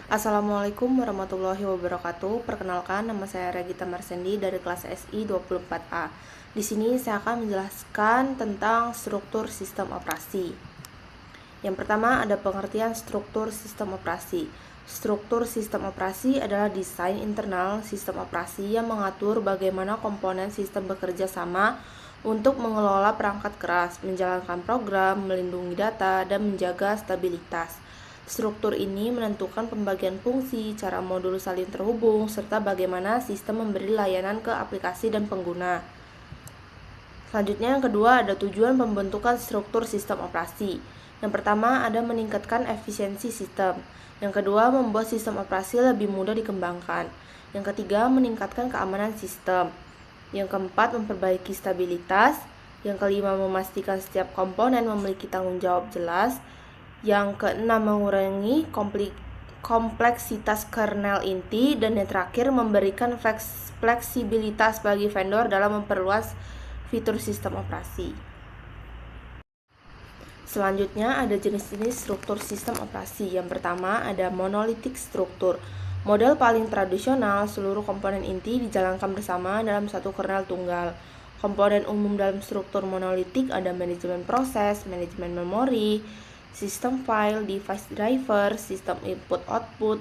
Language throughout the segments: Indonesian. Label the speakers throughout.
Speaker 1: Assalamualaikum warahmatullahi wabarakatuh. Perkenalkan, nama saya Regita Marsendi dari kelas SI 24A. Di sini saya akan menjelaskan tentang struktur sistem operasi. Yang pertama ada pengertian struktur sistem operasi. Struktur sistem operasi adalah desain internal sistem operasi yang mengatur bagaimana komponen sistem bekerja sama untuk mengelola perangkat keras, menjalankan program, melindungi data, dan menjaga stabilitas. Struktur ini menentukan pembagian fungsi, cara modul saling terhubung, serta bagaimana sistem memberi layanan ke aplikasi dan pengguna. Selanjutnya yang kedua ada tujuan pembentukan struktur sistem operasi. Yang pertama ada meningkatkan efisiensi sistem. Yang kedua membuat sistem operasi lebih mudah dikembangkan. Yang ketiga meningkatkan keamanan sistem. Yang keempat memperbaiki stabilitas. Yang kelima memastikan setiap komponen memiliki tanggung jawab jelas. Yang keenam mengurangi kompleksitas kernel inti. Dan yang terakhir memberikan fleksibilitas bagi vendor dalam memperluas fitur sistem operasi. Selanjutnya ada jenis-jenis struktur sistem operasi. Yang pertama ada monolitik struktur. Model paling tradisional, seluruh komponen inti dijalankan bersama dalam satu kernel tunggal. Komponen umum dalam struktur monolitik ada manajemen proses, manajemen memori, sistem file, device driver, sistem input-output,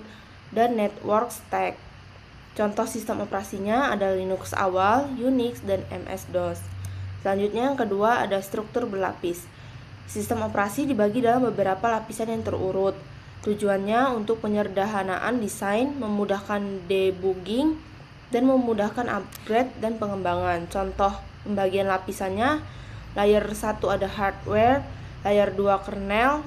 Speaker 1: dan network stack. Contoh sistem operasinya ada Linux awal, Unix, dan MS-DOS. Selanjutnya yang kedua ada struktur berlapis. Sistem operasi dibagi dalam beberapa lapisan yang terurut. Tujuannya untuk penyederhanaan desain, memudahkan debugging, dan memudahkan upgrade dan pengembangan. Contoh pembagian lapisannya, layer 1 ada hardware, layer 2 kernel,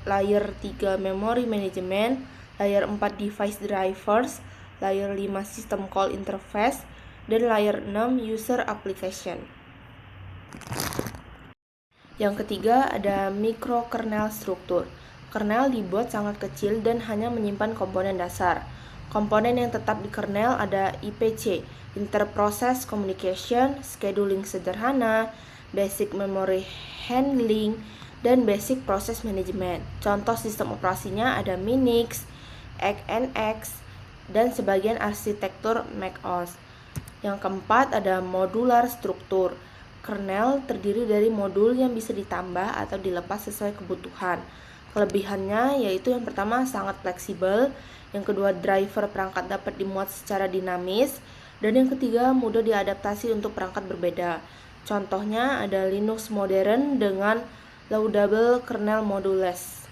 Speaker 1: layer 3 memory management, layer 4 device drivers, layer 5 system call interface, dan layer 6 user application. Yang ketiga ada mikrokernel struktur. Kernel dibuat sangat kecil dan hanya menyimpan komponen dasar. Komponen yang tetap di kernel ada IPC, Interprocess Communication, Scheduling sederhana, Basic Memory Handling, dan Basic Process Management. Contoh sistem operasinya ada Minix, XNX, dan sebagian arsitektur macOS. Yang keempat ada modular struktur. Kernel terdiri dari modul yang bisa ditambah atau dilepas sesuai kebutuhan. Kelebihannya yaitu yang pertama sangat fleksibel, yang kedua driver perangkat dapat dimuat secara dinamis, dan yang ketiga mudah diadaptasi untuk perangkat berbeda. Contohnya ada Linux modern dengan loadable kernel modules.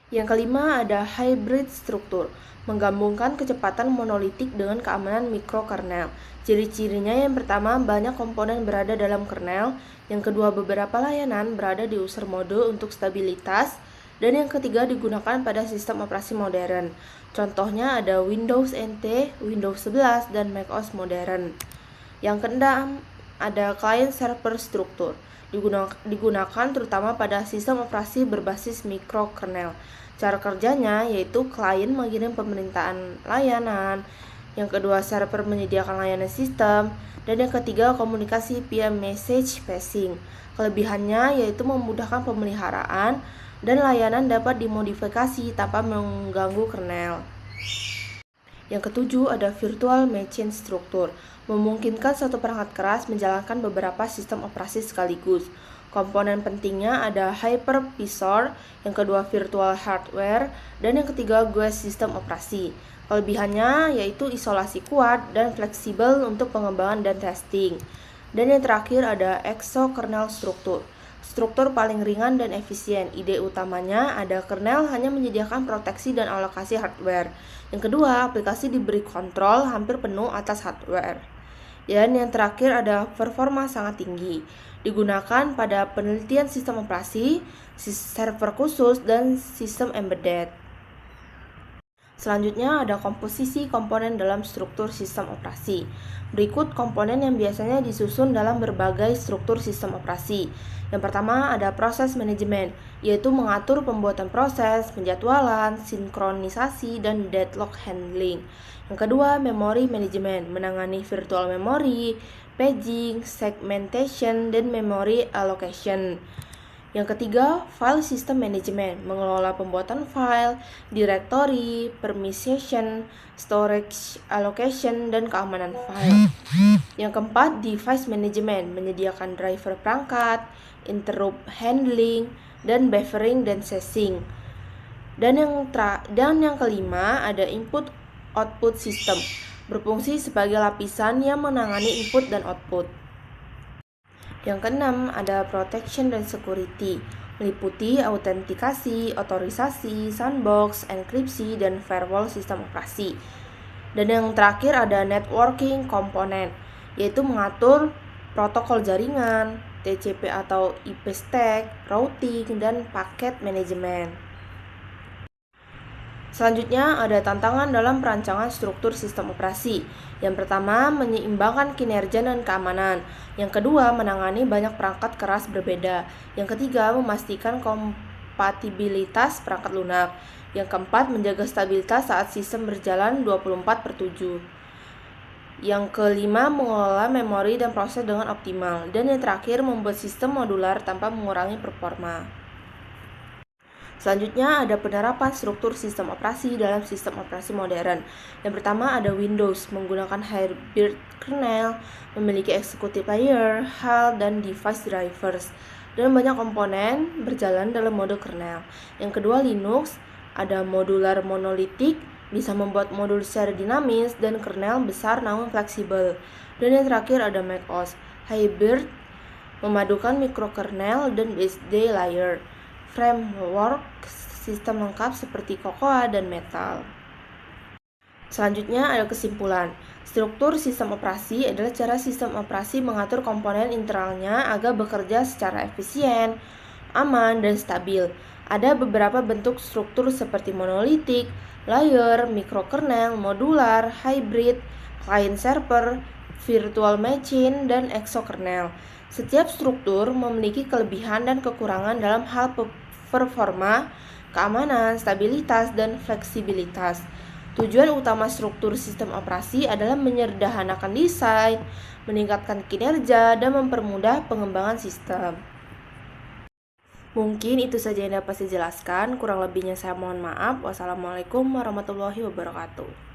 Speaker 1: Yang kelima ada hybrid struktur, menggabungkan kecepatan monolitik dengan keamanan mikrokernel. Ciri-cirinya yang pertama banyak komponen berada dalam kernel, yang kedua beberapa layanan berada di user mode untuk stabilitas, dan yang ketiga digunakan pada sistem operasi modern. Contohnya ada Windows NT, Windows 11, dan macOS modern. Yang keenam ada client server struktur, digunakan terutama pada sistem operasi berbasis mikrokernel. Cara kerjanya yaitu klien mengirim permintaan layanan, yang kedua server menyediakan layanan sistem, dan yang ketiga komunikasi via message passing. Kelebihannya yaitu memudahkan pemeliharaan dan layanan dapat dimodifikasi tanpa mengganggu kernel. Yang ketujuh ada virtual machine struktur, memungkinkan satu perangkat keras menjalankan beberapa sistem operasi sekaligus. Komponen pentingnya ada hypervisor, yang kedua virtual hardware, dan yang ketiga GUI sistem operasi. Kelebihannya yaitu isolasi kuat dan fleksibel untuk pengembangan dan testing. Dan yang terakhir ada exokernel struktur. Struktur paling ringan dan efisien. Ide utamanya ada kernel hanya menyediakan proteksi dan alokasi hardware. Yang kedua, aplikasi diberi kontrol hampir penuh atas hardware. Dan yang terakhir ada performa sangat tinggi. Digunakan pada penelitian sistem operasi, server khusus, dan sistem embedded. Selanjutnya ada komposisi komponen dalam struktur sistem operasi. Berikut komponen yang biasanya disusun dalam berbagai struktur sistem operasi. Yang pertama ada proses manajemen, yaitu mengatur pembuatan proses, penjadwalan, sinkronisasi, dan deadlock handling. Yang kedua memory management, menangani virtual memory, paging, segmentation, dan memory allocation. Yang ketiga, file system management, mengelola pembuatan file, directory, permission, storage allocation, dan keamanan file. Yang keempat, device management, menyediakan driver perangkat, interrupt handling, dan buffering dan sesing. Dan yang kelima, ada input output system, berfungsi sebagai lapisan yang menangani input dan output. Yang keenam, ada protection dan security, meliputi autentikasi, otorisasi, sandbox, enkripsi, dan firewall sistem operasi. Dan yang terakhir ada networking komponen, yaitu mengatur protokol jaringan, TCP atau IP stack, routing, dan paket manajemen. Selanjutnya ada tantangan dalam perancangan struktur sistem operasi. Yang pertama, menyeimbangkan kinerja dan keamanan. Yang kedua, menangani banyak perangkat keras berbeda. Yang ketiga, memastikan kompatibilitas perangkat lunak. Yang keempat, menjaga stabilitas saat sistem berjalan 24/7. Yang kelima, mengelola memori dan proses dengan optimal. Dan yang terakhir, membuat sistem modular tanpa mengurangi performa. Selanjutnya ada penerapan struktur sistem operasi dalam sistem operasi modern. Yang pertama ada Windows, menggunakan hybrid kernel, memiliki executive layer, HAL, dan device drivers, dan banyak komponen berjalan dalam mode kernel. Yang kedua Linux, ada modular monolitik, bisa membuat modul secara dinamis, dan kernel besar namun fleksibel. Dan yang terakhir ada macOS, hybrid, memadukan mikrokernel dan BSD layer, framework sistem lengkap seperti Cocoa dan Metal. Selanjutnya ada kesimpulan. Struktur sistem operasi adalah cara sistem operasi mengatur komponen internalnya agar bekerja secara efisien, aman, dan stabil. Ada beberapa bentuk struktur seperti monolitik, layer, mikrokernel, modular, hybrid, client server, virtual machine, dan exokernel. Setiap struktur memiliki kelebihan dan kekurangan dalam hal performa, keamanan, stabilitas, dan fleksibilitas. Tujuan utama struktur sistem operasi adalah menyederhanakan desain, meningkatkan kinerja, dan mempermudah pengembangan sistem. Mungkin itu saja yang dapat saya jelaskan. Kurang lebihnya saya mohon maaf. Wassalamualaikum warahmatullahi wabarakatuh.